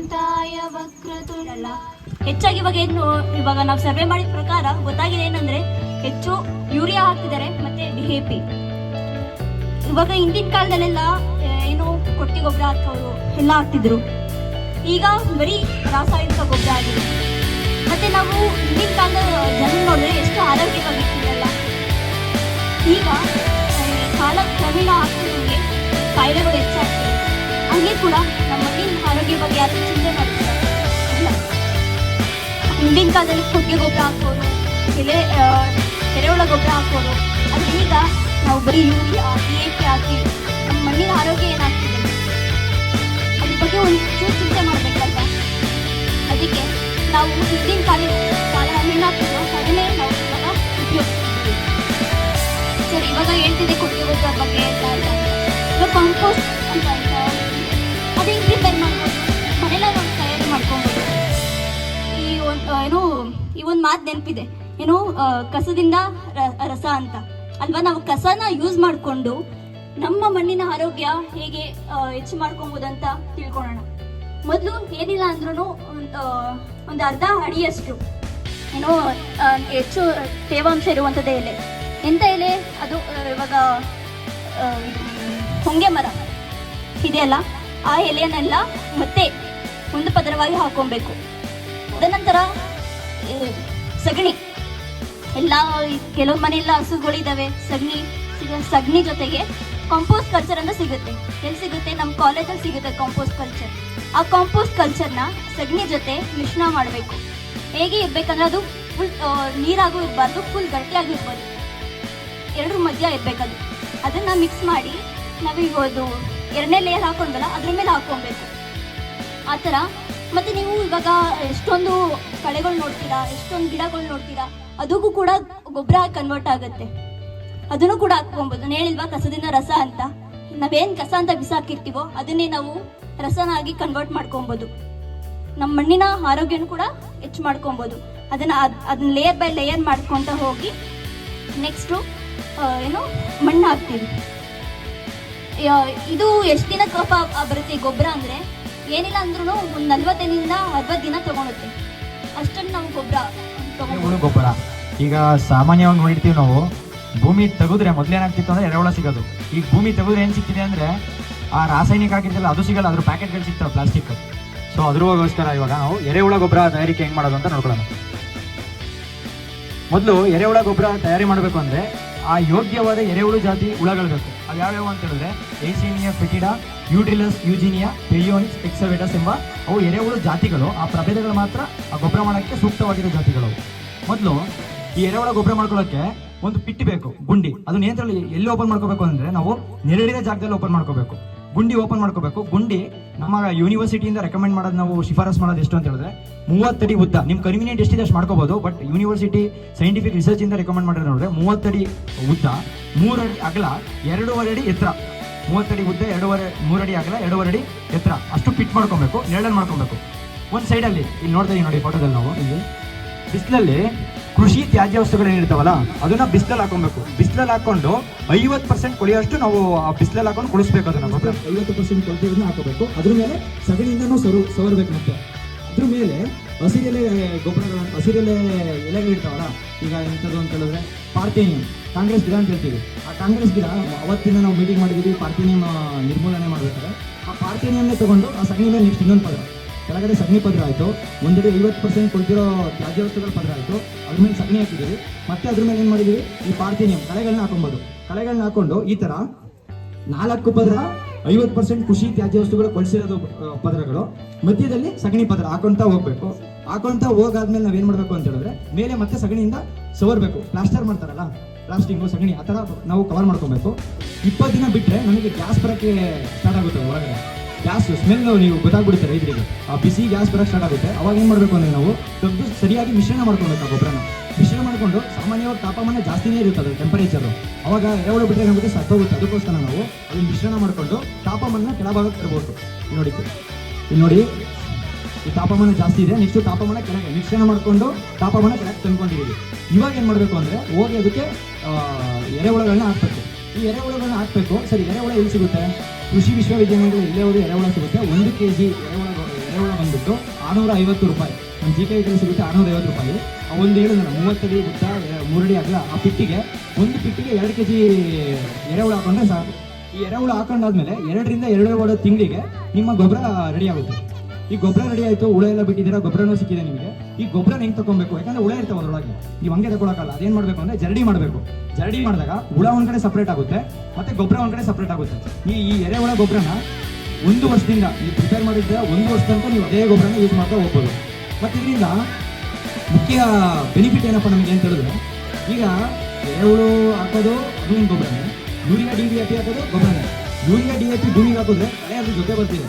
ಕಾಂತಾಯ ವಕ್ರತುಂಡ. ಹೆಚ್ಚಾಗಿ ಇವಾಗ ನಾವು ಸರ್ವೆ ಮಾಡಿದ ಪ್ರಕಾರ ಗೊತ್ತಾಗಿದೆ ಏನಂದ್ರೆ ಹೆಚ್ಚು ಯೂರಿಯಾ ಹಾಕ್ತಿದ್ದಾರೆ ಮತ್ತೆ DAP. ಇವಾಗ ಹಿಂದಿನ ಕಾಲದಲ್ಲೆಲ್ಲ ಏನು ಕೊಟ್ಟಿ ಗೊಬ್ಬರ ಹಾಕೋರು ಎಲ್ಲ ಹಾಕ್ತಿದ್ರು. ಈಗ ಬರೀ ರಾಸಾಯನಿಕ ಗೊಬ್ಬರ ಆಗಿದೆ. ಮತ್ತೆ ನಾವು ಹಿಂದಿನ ಕಾಲದ ಜನ ನೋಡಿದ್ರೆ ಎಷ್ಟು ಆರೋಗ್ಯವಾಗಿರ್ತಿರಲ್ಲ. ಈಗ ಕಾಲ ಕ್ರಮೇಣ ಆಗ್ತಿರೋಂಗೆ ಕಾಯಿಲೆಗಳು ಹೆಚ್ಚಾಗ್ತವೆ. ಹಂಗೆ ಕೂಡ ನಮ್ಮ ಮಣ್ಣಿನ ಆರೋಗ್ಯ ಬಗ್ಗೆ ಯಾರು ಚಿಂತೆ ಮಾಡ್ತಾರೆ ಇಲ್ಲ. ಹಿಂದಿನ ಕಾಲದಲ್ಲಿ ಕೊಟ್ಟಿಗೆ ಗೊಬ್ಬರ ಹಾಕೋರು, ಎರೆಹುಳ ಗೊಬ್ಬರ ಹಾಕೋರು. ಅದು ಈಗ ನಾವು ಬರೀ ಯೂರಿಯಾ DAP ಹಾಕಿ ನಮ್ಮ ಮಣ್ಣಿನ ಆರೋಗ್ಯ ಏನಾಗ್ತಿದೆ ಅದ್ರ ಬಗ್ಗೆ ಒಂಚೂರು ಚಿಂತೆ ಮಾಡಬೇಕಲ್ವ. ಅದಕ್ಕೆ ನಾವು ಹಿಂದಿನ ಕಾಲ ಏನಾಗ್ತಿದ್ವು ಅದನ್ನೇ ನಾವು ಇವಾಗ ಉಪಯೋಗಿಸ್ತಿದ್ದೀವಿ. ಸರಿ, ಇವಾಗ ಹೇಳ್ತಿದ್ದೆ ಕೊಟ್ಟಿಗೆ ಗೊಬ್ಬರ ಬಗ್ಗೆ ಇವಾಗ ಕಾಂಪೋಸ್ಟ್ ಅಂತ ಅದು ಹೆಂಗೆ ಪ್ರಿಪೇರ್ ಮಾಡ್ಬೋದು, ಮನೆಯಲ್ಲ ನಾವು ತಯಾರಿ ಮಾಡ್ಕೊಬೋದು. ಈ ಒಂದು ಮಾತು ನೆನಪಿದೆ, ಏನು ಕಸದಿಂದ ರಸ ಅಂತ ಅಲ್ವಾ. ನಾವು ಕಸನ ಯೂಸ್ ಮಾಡಿಕೊಂಡು ನಮ್ಮ ಮಣ್ಣಿನ ಆರೋಗ್ಯ ಹೇಗೆ ಹೆಚ್ಚು ಮಾಡ್ಕೊಬೋದು ಅಂತ ತಿಳ್ಕೊಳ್ಳೋಣ. ಮೊದಲು ಏನಿಲ್ಲ ಅಂದ್ರೂ ಒಂದು ಅರ್ಧ ಅಡಿಯಷ್ಟು ಏನೋ ಹೆಚ್ಚು ತೇವಾಂಶ ಇರುವಂಥದ್ದೇ ಎಲೆ. ಎಂಥ ಎಲೆ ಅದು? ಇವಾಗ ಹೊಂಗೆ ಮರ ಇದೆಯಲ್ಲ, ಆ ಎಲೆಯನ್ನೆಲ್ಲ ಮತ್ತೆ ಒಂದು ಪದರವಾಗಿ ಹಾಕೊಬೇಕು. ಅದನಂತರ ಸಗಣಿ ಎಲ್ಲ, ಕೆಲವು ಮನೆಯೆಲ್ಲ ಹಸುಗಳಿದ್ದಾವೆ, ಸಗಣಿ ಜೊತೆಗೆ ಕಾಂಪೋಸ್ಟ್ ಕಲ್ಚರ್ ಅಂತ ಸಿಗುತ್ತೆ. ಎಲ್ಲಿ ಸಿಗುತ್ತೆ? ನಮ್ಮ ಕಾಲೇಜಲ್ಲಿ ಸಿಗುತ್ತೆ ಕಾಂಪೋಸ್ಟ್ ಕಲ್ಚರ್. ಆ ಕಾಂಪೋಸ್ಟ್ ಕಲ್ಚರ್ನ ಸಗಣಿ ಜೊತೆ ಮಿಶ್ರಣ ಮಾಡಬೇಕು. ಹೇಗೆ ಇರ್ಬೇಕಂದ್ರೆ ಅದು ಫುಲ್ ನೀರಾಗೂ ಇರಬಾರ್ದು, ಫುಲ್ ಗಟ್ಟಿಯಾಗಿರ್ಬಾರ್ದು, ಎರಡರ ಮಧ್ಯ ಇರಬೇಕದು. ಅದನ್ನು ಮಿಕ್ಸ್ ಮಾಡಿ ನಾವೀಗ ಅದು ಎರಡನೇ ಲೇಯರ್ ಹಾಕೊಂಡ್ವಲ್ಲ ಅದ್ರ ಮೇಲೆ ಹಾಕೊಬೇಕು ಆ ಥರ. ಮತ್ತು ನೀವು ಇವಾಗ ಎಷ್ಟೊಂದು ಕಳೆಗಳು ನೋಡ್ತೀರಾ, ಎಷ್ಟೊಂದು ಗಿಡಗಳು ನೋಡ್ತೀರಾ, ಅದಕ್ಕೂ ಕೂಡ ಗೊಬ್ಬರ ಕನ್ವರ್ಟ್ ಆಗುತ್ತೆ. ಅದನ್ನು ಕೂಡ ಹಾಕ್ಕೊಬೋದು. ನಾನು ಹೇಳಿಲ್ವಾ ಕಸದಿಂದ ರಸ ಅಂತ. ನಾವೇನು ಕಸ ಅಂತ ಬಿಸಾಕಿರ್ತೀವೋ ಅದನ್ನೇ ನಾವು ರಸನಾಗಿ ಕನ್ವರ್ಟ್ ಮಾಡ್ಕೊಬೋದು. ನಮ್ಮ ಮಣ್ಣಿನ ಆರೋಗ್ಯನೂ ಕೂಡ ಹೆಚ್ಚು ಮಾಡ್ಕೊಬೋದು. ಅದನ್ನ ಲೇಯರ್ ಬೈ ಲೇಯರ್ ಮಾಡ್ಕೊತ ಹೋಗಿ ನೆಕ್ಸ್ಟು ಮಣ್ಣು ಹಾಕ್ತೀವಿ. ಇದು ಎಷ್ಟು ದಿನ ಕಪ ಬರುತ್ತೆ ಗೊಬ್ಬರ ಅಂದರೆ ಏನಿಲ್ಲ ಅಂದ್ರೂ ಒಂದು 45 60 ದಿನ ತಗೊಳುತ್ತೆ. ಅಷ್ಟನ್ನು ನಾವು ಗೊಬ್ಬರ ಈಗ ಸಾಮಾನ್ಯವಾಗಿ ನೋಡಿರ್ತೀವಿ ನಾವು. ಭೂಮಿ ತೆಗೆದ್ರೆ ಮೊದಲೇನಾಗ್ತಿತ್ತು ಅಂದ್ರೆ ಎರೆಹುಳ ಸಿಗೋದು. ಈಗ ಭೂಮಿ ತೆಗೆದ್ರೆ ಏನು ಸಿಗ್ತಿದೆ ಅಂದ್ರೆ ಆ ರಾಸಾಯನಿಕ ಆಗಿರ್ತಲ್ಲ ಅದು ಸಿಗಲ್ಲ, ಅದ್ರ ಪ್ಯಾಕೆಟ್ಗಳು ಸಿಗ್ತವೆ ಪ್ಲಾಸ್ಟಿಕ್. ಸೊ ಅದ್ರಗೋಸ್ಕರ ಇವಾಗ ನಾವು ಎರೆಹುಳ ಗೊಬ್ಬರ ತಯಾರಿಕೆ ಹೆಂಗೆ ಮಾಡೋದು ಅಂತ ನೋಡ್ಕೊಳ್ಳೋಣ. ಮೊದಲು ಎರೆಹುಳ ಗೊಬ್ಬರ ತಯಾರಿ ಮಾಡಬೇಕು ಅಂದರೆ ಆ ಯೋಗ್ಯವಾದ ಎರೆಹುಳು ಜಾತಿ ಹುಳಗಳು ಬೇಕು. ಅದು ಯಾವ್ಯಾವ ಅಂತ ಹೇಳಿದ್ರೆ ಏಸಿನಿಯಾ ಫೆಟಿಡಾ, ಯೂಟ್ರಿಲಸ್ ಯೂಜಿನಿಯಾ, ಪೆರಿಯೋನಿಕ್ಸ್, ಎಕ್ಸವೇಟಸ್ ಎಂಬ ಅವು ಎರೆಹುಳು ಜಾತಿಗಳು. ಆ ಪ್ರಭೇದಗಳು ಮಾತ್ರ ಆ ಗೊಬ್ಬರ ಮಾಡೋಕ್ಕೆ ಸೂಕ್ತವಾಗಿರೋ ಜಾತಿಗಳು. ಮೊದಲು ಈ ಎರೆಹುಳ ಗೊಬ್ಬರ ಮಾಡ್ಕೊಳ್ಳೋಕ್ಕೆ ಒಂದು ಪಿಟ್ ಬೇಕು, ಗುಂಡಿ. ಅದು ನೇತ್ರದಲ್ಲಿ ಎಲ್ಲಿ ಓಪನ್ ಮಾಡ್ಕೋಬೇಕು ಅಂದರೆ ನಾವು ನೆರಳಿನ ಜಾಗದಲ್ಲಿ ಓಪನ್ ಮಾಡ್ಕೋಬೇಕು. ಗುಂಡಿ ಓಪನ್ ಮಾಡ್ಕೋಬೇಕು. ಗುಂಡಿ ನಮ್ಮ ಯೂನಿವರ್ಸಿಟಿಯಿಂದ ರೆಕಮೆಂಡ್ ಮಾಡೋದು, ನಾವು ಶಿಫಾರಸ್ ಮಾಡೋದು ಎಷ್ಟು ಅಂತ ಹೇಳಿದ್ರೆ 30 ಅಡಿ ಉದ್ದ. ನಿಮ್ಮ ಕನ್ವಿನಿಯಂಟ್ ಎಷ್ಟಿದೆ ಅಷ್ಟು ಮಾಡ್ಕೋಬಹುದು. ಬಟ್ ಯೂನಿವರ್ಸಿಟಿ ಸೈಂಟಿಫಿಕ್ ರಿಸರ್ಚ್ ಇಂದ ರೆಕಮೆಂಡ್ ಮಾಡಿದ್ರೆ ನೋಡಿದ್ರೆ 30 ಅಡಿ ಉದ್ದ, 3 ಅಡಿ ಅಗಲ, 2.5 ಅಡಿ ಎತ್ತರ. 30 ಅಡಿ ಉದ್ದ, 3 ಅಡಿ ಅಗಲ, 2.5 ಅಡಿ ಎತ್ತರ ಅಷ್ಟು ಪಿಟ್ ಮಾಡ್ಕೊಬೇಕು. ನೆರಳಲ್ಲಿ ಮಾಡ್ಕೊಬೇಕು. ಒಂದು ಸೈಡಲ್ಲಿ ಇಲ್ಲಿ ನೋಡ್ತಾ ಇದೀವಿ ನೋಡಿ ಫೋಟೋದಲ್ಲಿ, ನಾವು ಇಲ್ಲಿ ಬಿಸಿಲಲ್ಲಿ ಕೃಷಿ ತ್ಯಾಜ್ಯ ವಸ್ತುಗಳು ಏನಿರ್ತಾವಲ್ಲ ಅದನ್ನ ಬಿಸಿಲಲ್ಲಿ ಹಾಕೊಬೇಕು. ಬಿಸಿಲಲ್ಲಿ ಹಾಕೊಂಡು 50% ಕೊಳೆಯೋಷ್ಟು ನಾವು ಆ ಬಿಸಿಲಲ್ಲಿ ಹಾಕೊಂಡು ಕುಳಿಸ್ಬೇಕು. ಅದನ್ನ 50% ಕೊಳೆಯೋದನ್ನ ಹಾಕೋಬೇಕು. ಅದ್ರ ಮೇಲೆ ಸಗಣಿಯಿಂದನೂ ಸವರ್ಬೇಕು. ಮತ್ತೆ ಅದ್ರ ಮೇಲೆ ಹಸಿರೆಲೆ ಗೊಬ್ಬರಗಳ, ಹಸಿರೆಲೆ ಎಲೆಗಳಿರ್ತಾವಲ್ಲ, ಈಗ ಎಂಥದ್ದು ಅಂತ ಹೇಳಿದ್ರೆ ಪಾರ್ಥೇನಿಯಂ, ಕಾಂಗ್ರೆಸ್ ಗಿಡ ಅಂತ ಹೇಳ್ತೀವಿ. ಆ ಕಾಂಗ್ರೆಸ್ ಗಿಡ ಅವತ್ತಿನ ನಾವು ಮೀಟಿಂಗ್ ಮಾಡಿದ್ದೀವಿ, ಪಾರ್ಥೇನಿಯಂ ನಿರ್ಮೂಲನೆ ಮಾಡಬೇಕಾದ್ರೆ ಆ ಪಾರ್ಥೇನಿಯಂನೇ ತಗೊಂಡು ಆ ಸಗಣಿ ಮೇಲೆ ನೆಕ್ಸ್ಟ್ ಇನ್ನೊಂದು ಪದರ, ಕೆಳಗಡೆ ಸಗಣಿ ಪದರ ಆಯಿತು, ಒಂದೆಡೆ 50% ಕೊಳ್ತಿರೋ ತ್ಯಾಜ್ಯ ವಸ್ತುಗಳ ಪದರ ಆಯಿತು, ಅದ್ರ ಮೇಲೆ ಸಗಣಿ ಹಾಕಿದ್ದೀವಿ. ಮತ್ತೆ ಅದ್ರ ಮೇಲೆ ಏನು ಮಾಡಿದ್ದೀವಿ, ಈ ಪಾರ್ಥೇನಿಯಂ ಕಳೆಗಳನ್ನ ಹಾಕೊಬೋದು. ಕಳೆಗಳನ್ನ ಹಾಕೊಂಡು ಈ ಥರ 4 ಪದರ 50% ಕೃಷಿ ತ್ಯಾಜ್ಯ ವಸ್ತುಗಳು ಕೊಳಿಸಿರೋದು ಪದರಗಳು, ಮಧ್ಯದಲ್ಲಿ ಸಗಣಿ ಪದರ ಹಾಕೊಂತ ಹೋಗ್ಬೇಕು. ಹಾಕೊಂತ ಹೋಗಾದ್ಮೇಲೆ ನಾವೇನು ಮಾಡಬೇಕು ಅಂತ ಹೇಳಿದ್ರೆ ಮೇಲೆ ಮತ್ತೆ ಸಗಣಿಯಿಂದ ಸವರ್ಬೇಕು. ಪ್ಲಾಸ್ಟರ್ ಮಾಡ್ತಾರಲ್ಲ, ಪ್ಲಾಸ್ಟಿಂಗು ಸಗಣಿ ಆ ಥರ ನಾವು ಕವರ್ ಮಾಡ್ಕೊಬೇಕು. 20 ದಿನ ಬಿಟ್ಟರೆ ನಮಗೆ ಗ್ಯಾಸ್ ಬರೋಕ್ಕೆ ಸ್ಟಾರ್ಟ್ ಆಗುತ್ತೆ. ಹೊರಗಡೆ ಗ್ಯಾಸ್ ಸ್ಮೆಲ್ ನೀವು ಗೊತ್ತಾಗ್ಬಿಡುತ್ತೆ ರೈತರಿಗೆ. ಆ ಬಿಸಿ ಗ್ಯಾಸ್ ಬರೋಕ್ಕೆ ಸ್ಟಾರ್ಟ್ ಆಗುತ್ತೆ. ಅವಾಗ ಏನು ಮಾಡಬೇಕು ಅಂದರೆ ನಾವು ತೆಗೆದು ಸರಿಯಾಗಿ ಮಿಶ್ರಣ ಮಾಡ್ಕೊಬೇಕು. ಆ ಗೊಬ್ಬರನ ಮಿಶ್ರಣ ಮಾಡಿಕೊಂಡು, ಸಾಮಾನ್ಯವಾಗಿ ತಾಪಮಾನ ಜಾಸ್ತಿನೇ ಇರುತ್ತೆ ಅದು ಟೆಂಪರೇಚರು, ಅವಾಗ ಎರೆಹುಳ ಬಿಟ್ಟರೆ ನಮಗೆ ಸತ್ತೋಗುತ್ತೆ. ಅದಕ್ಕೋಸ್ಕರ ನಾವು ಅದನ್ನು ಮಿಶ್ರಣ ಮಾಡಿಕೊಂಡು ತಾಪಮಾನ ಕೆಳಭಾಗಕ್ಕೆ ತರಬೇಕು. ಇಲ್ಲಿ ನೋಡಿ ಈ ತಾಪಮಾನ ಜಾಸ್ತಿ ಇದೆ, ನೆಕ್ಸ್ಟ್ ತಾಪಮಾನ ಕೆಳಗೆ ಮಿಶ್ರಣ ಮಾಡಿಕೊಂಡು ತಾಪಮಾನ ಕೆಳಗೆ ತಂದ್ಕೊಂಡಿದ್ದೀವಿ. ಇವಾಗ ಏನು ಮಾಡಬೇಕು ಅಂದರೆ ಹೋಗಿ ಅದಕ್ಕೆ ಎರೆಹುಳಗಳನ್ನ ಹಾಕಬೇಕು. ಈ ಎರೆಹುಳಗಳನ್ನ ಹಾಕಬೇಕು. ಸರಿ, ಎರೆಹುಳ ಎಲ್ಲಿ ಸಿಗುತ್ತೆ? ಕೃಷಿ ವಿಶ್ವವಿದ್ಯಾಲಯಗಳು ಇಲ್ಲೇ ಹೋಗಿ ಎರೆಹುಳ ಸಿಗುತ್ತೆ. 1 kg ಎರೆಹುಳ ಬಂದ್ಬಿಟ್ಟು ಬಂದ್ಬಿಟ್ಟು 650 ರೂಪಾಯಿ. ನಮ್ಮ GK ಐಟಲ್ ಸಿಗುತ್ತೆ 650 ರೂಪಾಯಿ. ಒಂದು ಹೇಳಿದ 30 ಅಡಿ ಉದ್ದ 3 ಅಡಿ ಅಗಲ ಆ ಪಿಟ್ಟಿಗೆ 1 ಪಿಟ್ಟಿಗೆ 2 kg ಎರೆಹುಳು ಹಾಕೊಂಡ್ರೆ ಸಾಕು. ಈ ಎರೆಹುಳು ಹಾಕೊಂಡಾದ್ಮೇಲೆ 2 ರಿಂದ 2.5 ತಿಂಗಳಿಗೆ ನಿಮ್ಮ ಗೊಬ್ಬರ ರೆಡಿ ಆಗುತ್ತೆ. ಈ ಗೊಬ್ಬರ ರೆಡಿ ಆಯಿತು, ಹುಳ ಎಲ್ಲ ಬಿಟ್ಟಿದ್ದೀರಾ, ಗೊಬ್ಬರನೂ ಸಿಕ್ಕಿದೆ ನಿಮಗೆ. ಈ ಗೊಬ್ಬರ ಹೆಂಗೆ ತಗೊಬೇಕು? ಯಾಕಂದ್ರೆ ಹುಳ ಇರ್ತಾವೆ ಅದರೊಳಗೆ, ನೀವು ಹಂಗೆ ತಗೊಳಕಲ್ಲ. ಅದೇನು ಮಾಡಬೇಕು ಅಂದರೆ ಜರಡಿ ಮಾಡಬೇಕು. ಜರಡಿ ಮಾಡಿದಾಗ ಹುಳ ಒಂದು ಕಡೆ ಸಪ್ರೇಟ್ ಆಗುತ್ತೆ, ಮತ್ತೆ ಗೊಬ್ಬರ ಒಂದು ಕಡೆ ಸಪ್ರೇಟ್ ಆಗುತ್ತೆ. ಈ ಎರೆಹುಳ ಗೊಬ್ಬರನ 1 ವರ್ಷದಿಂದ ನೀವು ಪ್ರಿಪೇರ್ ಮಾಡಿದ್ರೆ 1 ವರ್ಷ ತನಕ ನೀವು ಅದೇ ಗೊಬ್ಬರನ ಯೂಸ್ ಮಾಡ್ತಾ ಹೋಗ್ಬೋದು. ಮತ್ತು ಇದರಿಂದ ಮುಖ್ಯ ಬೆನಿಫಿಟ್ ಏನಪ್ಪ ನಮಗೆ ಅಂತ ಹೇಳಿದ್ರೆ, ಈಗ ಎರೆಹುಳು ಹಾಕೋದು ಅದು ಒಂದು ಗೊಬ್ಬರನೇ, ಯೂರಿಯಾ DAP ಹಾಕೋದು ಗೊಬ್ಬರನೇ. ಯೂರಿಯಾ DAP ಭೂಮಿಗೆ ಹಾಕಿದ್ರೆ ಕಳೆ ಅದ್ರ ಜೊತೆ ಬರ್ತಿದೆ,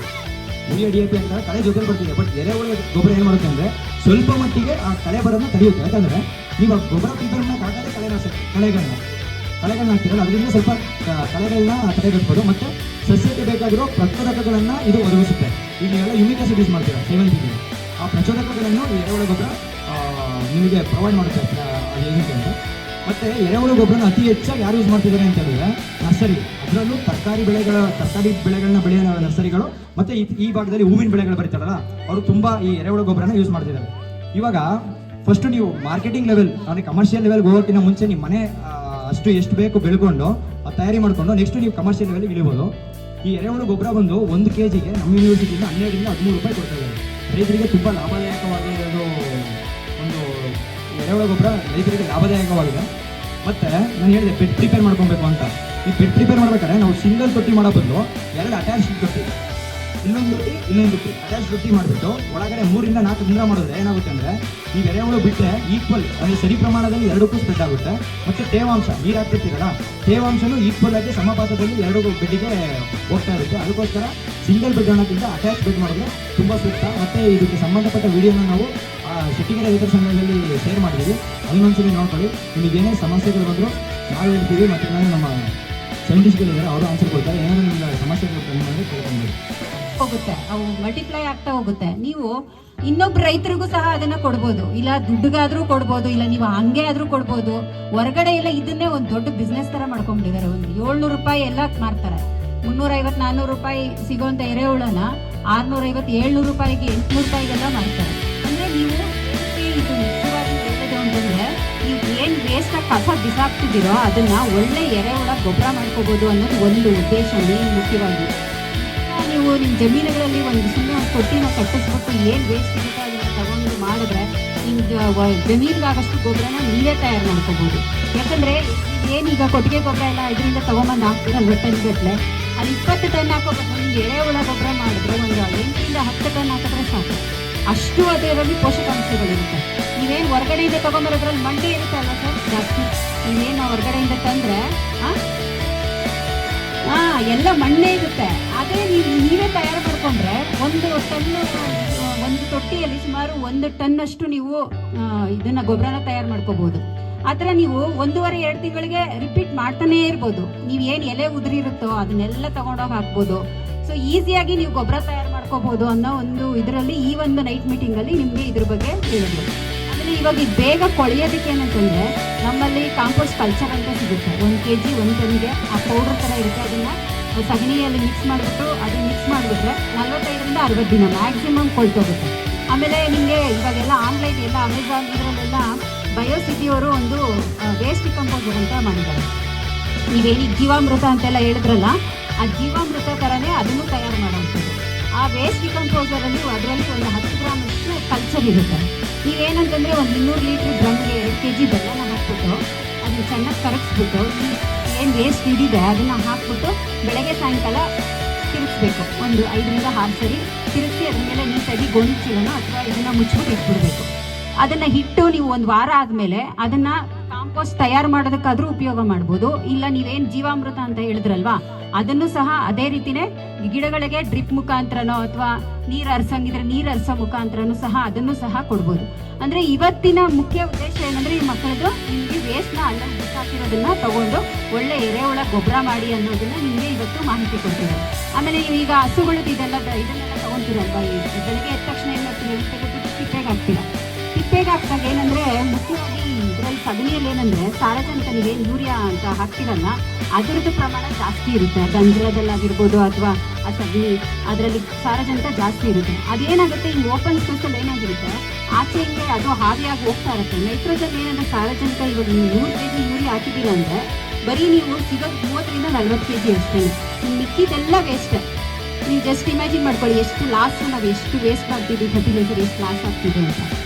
ಯೂರಿಯಾ DAP ಹಾಕಿದ್ರೆ ಕಳೆ ಜೊತೆ ಬರ್ತಿದೆ. ಬಟ್ ಎರೆಹುಳ ಗೊಬ್ಬರ ಏನು ಮಾಡುತ್ತೆ ಅಂದರೆ ಸ್ವಲ್ಪ ಮಟ್ಟಿಗೆ ಆ ಕಳೆ ಬರೋದನ್ನ ತಡೆಯುತ್ತೆ. ಯಾಕಂದರೆ ನೀವು ಆ ಗೊಬ್ಬರ ಪ್ರಿಪೇರ್ ಮಾಡಕ್ಕೆ ಹಾಕೋದೇ ಕಳೆಗಳನ್ನ ಹಾಕ್ತಿರಲ್ಲ, ಅದರಿಂದ ಸ್ವಲ್ಪ ಕಳೆಗಳನ್ನ ತಡೆಗಟ್ಬೋದು. ಮತ್ತು ಸಸ್ಯಕ್ಕೆ ಬೇಕಾಗಿರೋ ಪ್ರಚೋದಕಗಳನ್ನು ಇದು ಒದಗಿಸುತ್ತೆ. ಈಗ ನೀವೆಲ್ಲ ಯೂಮಿಕ್ ಆಸಿಡ್ ಯೂಸ್ ಮಾಡ್ತೀರಾ, ಸೇವಂತಿಗೆ, ಆ ಪ್ರಚೋದಕಗಳನ್ನು ಎರೆಹುಳ ಗೊಬ್ಬರ ನಿಮಗೆ ಪ್ರೊವೈಡ್ ಮಾಡುತ್ತೆ. ಏನಕ್ಕೆ ಅಂತ ಮತ್ತು ಎರೆಹುಳು ಗೊಬ್ಬರನ ಅತಿ ಹೆಚ್ಚಾಗಿ ಯಾರು ಯೂಸ್ ಮಾಡ್ತಿದ್ದಾರೆ ಅಂತ ಹೇಳಿದ್ರೆ ನರ್ಸರಿ, ಅದರಲ್ಲೂ ತರಕಾರಿ ಬೆಳೆಗಳನ್ನ ಬೆಳೆಯೋ ನರ್ಸರಿಗಳು, ಮತ್ತು ಈ ಭಾಗದಲ್ಲಿ ಹೂವಿನ ಬೆಳೆಗಳು ಬರೀತಾರಲ್ಲ ಅವರು ತುಂಬ ಈ ಎರೆಹುಳು ಗೊಬ್ಬರನ ಯೂಸ್ ಮಾಡ್ತಿದ್ದಾರೆ. ಇವಾಗ ಫಸ್ಟ್ ನೀವು ಮಾರ್ಕೆಟಿಂಗ್ ಲೆವೆಲ್ ಅಂದರೆ ಕಮರ್ಷಿಯಲ್ ಲೆವೆಲ್ಗೆ ಹೋಗೋಕ್ಕಿಂತ ಮುಂಚೆ ನಿಮ್ಮ ಮನೆ ಅಷ್ಟು ಎಷ್ಟು ಬೇಕು ಬೆಳ್ಕೊಂಡು ತಯಾರಿ ಮಾಡಿಕೊಂಡು ನೆಕ್ಸ್ಟ್ ನೀವು ಕಮರ್ಷಿಯಲ್ ಲೆವೆಲ್ಗೆ ಇಳಿಬೋದು. ಈ ಎರೆಹುಳು ಗೊಬ್ಬರ ಬಂದು 1 kg ನಮ್ಮ ಯೂನಿವರ್ಸಿಟಿಯಿಂದ 12 ರಿಂದ 13 ರೂಪಾಯಿ ಕೊಡ್ತಾ ಇದ್ದಾರೆ. ರೈತರಿಗೆ ತುಂಬ ಲಾಭದಾಯಕವಾಗಿರೋದು ಒಂದು ಎರೆಹುಳು ಗೊಬ್ಬರ, ರೈತರಿಗೆ ಲಾಭದಾಯಕವಾಗಿದೆ. ಮತ್ತು ನಾನು ಹೇಳಿದೆ ಪೆಟ್ ಪ್ರಿಪೇರ್ ಮಾಡ್ಕೊಬೇಕು ಅಂತ. ಈ ಪೆಟ್ ಪ್ರಿಪೇರ್ ಮಾಡ್ಬೇಕಾದ್ರೆ ನಾವು ಸಿಂಗಲ್ ತೊಟ್ಟಿ ಮಾಡೋ ಬದಲು 2 ಅಟ್ಯಾಚ್ ತೊಟ್ಟಿ, ಇಲ್ಲೊಂದು ತೊಟ್ಟಿ ಅಟ್ಯಾಚ್ ತೊಟ್ಟಿ ಮಾಡಿಬಿಟ್ಟು ಒಳಗಡೆ 3 ರಿಂದ 4 ರಂಧ್ರ ಮಾಡಿದ್ರೆ ಏನಾಗುತ್ತೆ ಅಂದರೆ ಈ ಎರೆಹುಳು ಬಿಟ್ಟರೆ ಈಕ್ವಲ್ ಅಂದರೆ ಸರಿ ಪ್ರಮಾಣದಲ್ಲಿ ಎರಡಕ್ಕೂ ಸ್ಪ್ರೆಡ್ ಆಗುತ್ತೆ. ಮತ್ತು ತೇವಾಂಶ, ನೀರು ಹಾಕ್ತಿರ್ತೀರಲ್ಲ, ತೇವಾಂಶನೂ ಈಕ್ವಲ್ ಆಗಿ ಸಮಪಾತದಲ್ಲಿ 2 ಬೆಡ್ಡಿಗೆ ಹೋಗ್ತಾ ಇರುತ್ತೆ. ಅದಕ್ಕೋಸ್ಕರ ಸಿಂಗಲ್ ಬೆಡ್ ಅನ್ನೋಕ್ಕಿಂತ ಅಟ್ಯಾಚ್ ಬೆಡ್ ಮಾಡಿದ್ರೆ ತುಂಬ ಸೂಕ್ತ. ಮತ್ತು ಇದಕ್ಕೆ ಸಂಬಂಧಪಟ್ಟ ವಿಡಿಯೋನ ನಾವು ಶೆಟ್ಟಿಗೆರೆ ರೈತರ ಸಂಘದಲ್ಲಿ ಶೇರ್ ಮಾಡಿದ್ದೀವಿ, ಅದನ್ನೊಂದ್ಸರಿ ನೋಡ್ಕೊಳ್ಳಿ. ನಿಮಗೆ ಏನೇ ಸಮಸ್ಯೆಗಳು ಬಂದರೂ ನಾವು ಹೇಳ್ತೀವಿ, ಮತ್ತು ನಮ್ಮ ಸೈಂಟಿಸ್ಟ್ಗಳಿದ್ದಾರೆ, ಅವರು ಆನ್ಸರ್ ಕೊಡ್ತಾರೆ. ಏನಾದರೂ ನಿಮಗೆ ಸಮಸ್ಯೆಗಳು ಬಂದರೆ ಕೇಳ್ಕೊಂಡು ಹೋಗುತ್ತೆ, ಅವು ಮಲ್ಟಿಪ್ಲೈ ಆಗ್ತಾ ಹೋಗುತ್ತೆ. ನೀವು ಇನ್ನೊಬ್ರು ರೈತರಿಗೂ ಸಹ ಅದನ್ನ ಕೊಡ್ಬೋದು, ಇಲ್ಲ ದುಡ್ಡುಗಾದ್ರೂ ಕೊಡ್ಬೋದು, ಇಲ್ಲ ನೀವು ಹಂಗೆ ಆದ್ರೂ ಕೊಡ್ಬೋದು. ಹೊರಗಡೆ ಎಲ್ಲ ಇದನ್ನೇ ಒಂದು ದೊಡ್ಡ ಬಿಸ್ನೆಸ್ ತರ ಮಾಡ್ಕೊಂಡ್ಬಿಟ್ಟಿದ್ದಾರೆ. ಒಂದು 700 ರೂಪಾಯಿ ಎಲ್ಲ ಮಾರ್ತಾರೆ. 350-400 ರೂಪಾಯಿ ಸಿಗೋಂತ ಎರೆಹುಳನ 650-700 ರೂಪಾಯಿಗೆ 800 ರೂಪಾಯಿಗೆಲ್ಲ ಮಾರ್ತಾರೆ. ಅಂದ್ರೆ ನೀವು ಇದು ಮುಖ್ಯವಾಗಿ ಹೇಳೋದು ಅಂತಂದ್ರೆ, ನೀವು ಏನ್ ವೇಸ್ಟ್ ಆಗಿ ಕಸ ಬಿಸಾಕ್ತಿದ್ದೀರೋ ಅದನ್ನ ಒಳ್ಳೆ ಎರೆಹುಳ ಗೊಬ್ಬರ ಮಾಡ್ಕೋಬಹುದು ಅನ್ನೋದು ಒಂದು ಉದ್ದೇಶ ಮೇನ್ ಮುಖ್ಯವಾಗಿ. ನೀವು ನಿಮ್ಮ ಜಮೀನುಗಳಲ್ಲಿ ಒಂದು ಸುಮ್ಮನೆ ತೊಟ್ಟಿನ ಕಟ್ಟಿಸ್ಬಿಟ್ಟು ಏನು ವೇಸ್ಟ್ ಸಿಗುತ್ತೆ ಅದನ್ನು ತಗೊಂಡು ಮಾಡಿದ್ರೆ ನಿಮ್ಗೆ ಜಮೀನಿಗಾಗಷ್ಟು ಗೊಬ್ಬರನ ನೀವೇ ತಯಾರು ಮಾಡ್ಕೋಬೋದು. ಯಾಕಂದರೆ ಏನೀಗ ಕೊಟ್ಟಿಗೆ ಗೊಬ್ಬರ ಎಲ್ಲ ಇದರಿಂದ ತೊಗೊಂಬಂದು ಹಾಕ್ತಿರಲ್ವ ಟನ್ಗಟ್ಟಲೆ, ಅದು 20 ಟನ್ ಹಾಕೋಬೇಕು. ನಿಮ್ಗೆ ಎರೆಹುಳ ಗೊಬ್ಬರ ಮಾಡಿದ್ರೆ ಒಂದು 8 ರಿಂದ 10 ಟನ್ ಹಾಕಿದ್ರೆ ಸಾಕು. ಅಷ್ಟು ಅದರಲ್ಲಿ ಪೋಷಕಾಂಶಗಳಿರುತ್ತೆ. ನೀವೇನು ಹೊರಗಡೆಯಿಂದ ತೊಗೊಂಬರೋದ್ರಲ್ಲಿ ಮಂಡಿ ಇರುತ್ತೆ ಅಲ್ವ ಸರ್ ಜಾಸ್ತಿ. ನೀವೇನು ಹೊರಗಡೆಯಿಂದ ತಂದರೆ ಎಲ್ಲ ಮಣ್ಣೇ ಇರುತ್ತೆ. ಅದೇ ನೀವೇ ತಯಾರು ಮಾಡ್ಕೊಂಡ್ರೆ 1 ಟನ್, ಒಂದು ತೊಟ್ಟಿಯಲ್ಲಿ ಸುಮಾರು 1 ಟನ್ ಅಷ್ಟು ನೀವು ಇದನ್ನ ಗೊಬ್ಬರನ ತಯಾರು ಮಾಡ್ಕೋಬಹುದು. ಆ ಥರ ನೀವು 1.5-2 ತಿಂಗಳಿಗೆ ರಿಪೀಟ್ ಮಾಡ್ತಾನೇ ಇರ್ಬೋದು. ನೀವು ಏನು ಎಲೆ ಉದುರಿರುತ್ತೋ ಅದನ್ನೆಲ್ಲ ತಗೊಂಡೋಗಿ ಹಾಕ್ಬೋದು. ಸೊ ಈಸಿಯಾಗಿ ನೀವು ಗೊಬ್ಬರ ತಯಾರು ಮಾಡ್ಕೋಬಹುದು ಅನ್ನೋ ಒಂದು ಇದರಲ್ಲಿ ಈ ಒಂದು ನೈಟ್ ಮೀಟಿಂಗ್ ಅಲ್ಲಿ ನಿಮಗೆ ಇದ್ರ ಬಗ್ಗೆ ಹೇಳಿದ್ರು. ಆಮೇಲೆ ಇವಾಗ ಇದು ಬೇಗ ಕೊಳೆಯೋದಕ್ಕೆ ಏನಂತಂದ್ರೆ ನಮ್ಮಲ್ಲಿ ಕಾಂಪೋಸ್ಟ್ ಕಲ್ಚರ್ ಅಂತ ಸಿಗುತ್ತೆ. 1 kg 1 ಟನ್ಗೆ ಆ ಪೌಡರ್ ತರ ಇರುತ್ತೆ. ಅದನ್ನ ಸಗಣಿಯಲ್ಲಿ ಮಿಕ್ಸ್ ಮಾಡಿಬಿಟ್ಟು ಅದನ್ನ ಮಿಕ್ಸ್ ಮಾಡಿಬಿಟ್ರೆ 45 ರಿಂದ 60 ದಿನ ಮ್ಯಾಕ್ಸಿಮಮ್ ಕೊಳ್ತೋಗುತ್ತೆ. ಆಮೇಲೆ ನಿಮಗೆ ಇವಾಗೆಲ್ಲ ಆನ್ಲೈನ್ ಎಲ್ಲ ಅಮೆಝಾನ್ ಇದರಲ್ಲೆಲ್ಲ ಬಯೋಸಿಟಿಯವರು ಒಂದು ವೇಸ್ಟ್ ಕಂಪೋಸರ್ ಅಂತ ಮಾಡಿದ್ದಾರೆ. ನೀವೇನಿಗೆ ಜೀವಾಮೃತ ಅಂತೆಲ್ಲ ಹೇಳಿದ್ರಲ್ಲ, ಆ ಜೀವಾಮೃತ ಥರನೇ ಅದನ್ನು ತಯಾರು ಮಾಡುವಂಥದ್ದು. ಆ ವೇಸ್ಟ್ ಕಂಪೋಸರಲ್ಲಿ ಅದರಲ್ಲಿ ಒಂದು 10 ಗ್ರಾಮ್ ಅಷ್ಟು ಕಲ್ಚರ್ ಇರುತ್ತೆ. ನೀವೇನಂತಂದರೆ ಒಂದು 200 ಲೀಟ್ರ್ ಡ್ರಮ್ಗೆ 2 kg ಬೆಲ್ಲನ ಹಾಕ್ಬಿಟ್ಟು ಅದನ್ನು ಚೆನ್ನಾಗಿ ಕರಗಿಸ್ಬಿಟ್ಟು ಏನು ವೇಸ್ಟ್ ಇದಿದೆ ಅದನ್ನು ಹಾಕ್ಬಿಟ್ಟು ಬೆಳಗ್ಗೆ ಸಾಯಂಕಾಲ ತಿರುಗಿಸ್ಬೇಕು. ಒಂದು 5 ರಿಂದ 6 ಸರಿ ತಿರುಗಿಸಿ ಅದ್ರ ಮೇಲೆ ನೀಟಾಗಿ ಗೋಣಿ ಚೀಲನ ಅಥವಾ ಇದನ್ನು ಮುಚ್ಚಿಬಿಟ್ಟು ಇಟ್ಬಿಡ್ಬೇಕು. ಅದನ್ನು ಇಟ್ಟು ನೀವು 1 ವಾರ ಆದಮೇಲೆ ಅದನ್ನು ಕಾಂಪೋಸ್ಟ್ ತಯಾರು ಮಾಡೋದಕ್ಕಾದ್ರೂ ಉಪಯೋಗ ಮಾಡ್ಬೋದು. ಇಲ್ಲ ನೀವೇನು ಜೀವಾಮೃತ ಅಂತ ಹೇಳಿದ್ರಲ್ವಾ, ಅದನ್ನು ಸಹ ಅದೇ ರೀತಿನೇ ಗಿಡಗಳಿಗೆ ಡ್ರಿಪ್ ಮುಖಾಂತರನೋ ಅಥವಾ ನೀರು ಹರಿಸಂಗಿದ್ರೆ ನೀರು ಹರಿಸೋ ಮುಖಾಂತರನೂ ಸಹ ಅದನ್ನು ಸಹ ಕೊಡ್ಬೋದು. ಅಂದರೆ ಇವತ್ತಿನ ಮುಖ್ಯ ಉದ್ದೇಶ ಏನಂದರೆ ಈ ಮಕ್ಕಳದು ನಿಮಗೆ ವೇಸ್ಟ್ನ ಅಲ್ಲಲ್ಲಿ ಬಿಸಾಕಿರೋದನ್ನ ತಗೊಂಡು ಒಳ್ಳೆ ಎರೆಹುಳ ಗೊಬ್ಬರ ಮಾಡಿ ಅನ್ನೋದನ್ನ ನಿಮಗೆ ಇವತ್ತು ಮಾಹಿತಿ ಕೊಡ್ತೀವಿ. ಆಮೇಲೆ ನೀವು ಈಗ ಹಸುಗಳದ್ದು ಇದನ್ನೆಲ್ಲ ತಗೊಂತೀರಲ್ವಾ, ಬೆಳಗ್ಗೆ ಎದ್ದ ತಕ್ಷಣ ಏನು ಮಾಡ್ತೀವಿ, ತೆಗೆದು ತಿಪ್ಪೆಗೆ ಹಾಕ್ತೀರಾ. ತಿಪ್ಪೆಗೆ ಹಾಕಿದಾಗ ಏನಂದ್ರೆ ಮುಖ್ಯವಾಗಿ ಇದರಲ್ಲಿ ಸಗಣಿಯಲ್ಲಿ ಏನಂದ್ರೆ ಸಾರಜನಕ ನೀವೇನು ಯೂರಿಯಾ ಅಂತ ಹಾಕ್ತಿರಲ್ಲ ಅದರದ್ದು ಪ್ರಮಾಣ ಜಾಸ್ತಿ ಇರುತ್ತೆ. ಗಂಜಲದಲ್ಲಾಗಿರ್ಬೋದು ಅಥವಾ ಆ ಸಗಣಿ ಅದರಲ್ಲಿ ಸಾರಜನಕ ಜಾಸ್ತಿ ಇರುತ್ತೆ. ಅದೇನಾಗುತ್ತೆ ಈ ಓಪನ್ ಸ್ಪೇಸಲ್ಲಿ ಏನಾಗಿರುತ್ತೆ ಆಚೆ ಹಿಂಗೆ ಅದು ಹಾವಿಯಾಗಿ ಹೋಗ್ತಾ ಇರುತ್ತೆ. ನೈಟ್ರೋಜನ್ ಏನಂದ್ರೆ ಸಾರಜನಕ ಇವಾಗ ನೀವು 100 kg ಯೂರಿಯಾ ಹಾಕಿದ್ದೀರ ಅಂದರೆ ಬರೀ ನೀವು ಸಿಗೋದು 30 ರಿಂದ 40 kg ಅಷ್ಟೇ. ಮಿಕ್ಕಿದೆಲ್ಲ ವೇಸ್ಟ್. ನೀವು ಜಸ್ಟ್ ಇಮ್ಯಾಜಿನ್ ಮಾಡ್ಕೊಳ್ಳಿ ಎಷ್ಟು ಲಾಸ್, ನಾವು ಎಷ್ಟು ವೇಸ್ಟ್ ಮಾಡ್ತೀವಿ ಫರ್ಟಿಲೈಸರ್, ಎಷ್ಟು ಲಾಸ್ ಆಗ್ತಿದೆ ಅಂತ.